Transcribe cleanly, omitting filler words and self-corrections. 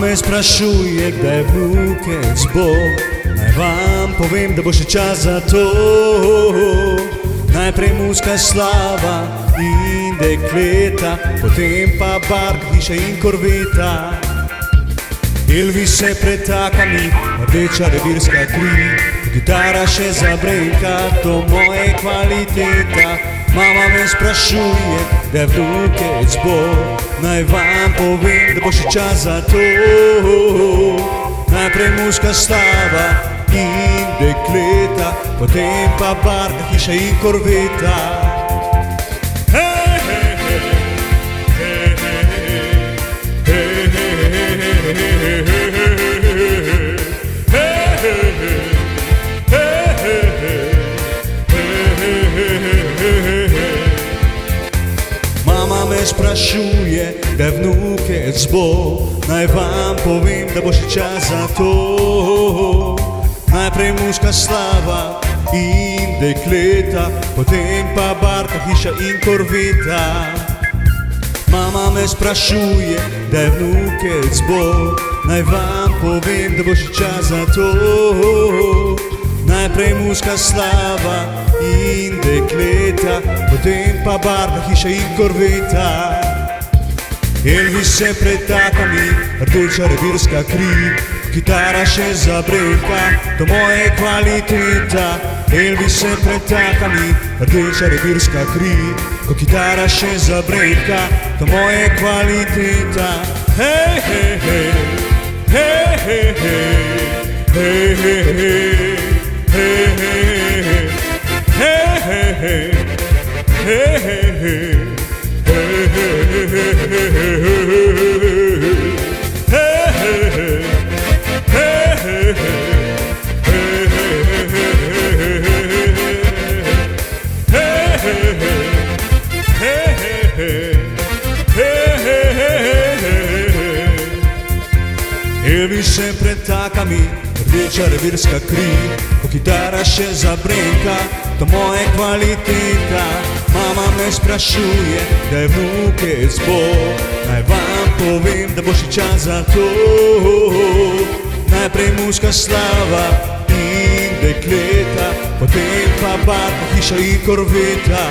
me sprašuje, kdaj vnukec bo. Naj vam povem, da bo še čas za to. Najprej muska slava in dekleta, potem pa bark, hiša in korveta. Elvis se pretaka mi, rdeča revirska kri, gitara še zabrenka, to moje kvaliteta. Mama me sprašuje, da vnukec bo. Naj vam povem, da bo še čas za to. Najprej muska slava in dekleta, potem pa barka, hiša in korveta. Mama me sprašuje, da vnukec bo. Naj vam povem, da bo še čas za to. Najprej muska slava in dekleta, potem pa barka, hiša in korveta. Mama me sprašuje, da vnukec bo. Naj vam povem, da bo še čas za to. Najprej muska slava in dekleta, potem pa barka, hiša in korveta. Elvis se pretaka mi, rdeča revirska kri, gitara še zabrenka, to moje kvaliteta. Elvis se pretaka mi, rdeča revirska kri, ko gitara še zabrenka, to moje kvaliteta. Hej, hej, hej, hej, hej, hej, hej, hej, hej, hej. Elvis se pretaka mi, rdeča revirska kri, ko kitara še zabrenka, to moje kvaliteta. Mama me sprašuje, da vnukec bo. Naj vam povem, da bo še čas za to. Najprej muska slava in dekleta, potem pa barka, hiša in korveta.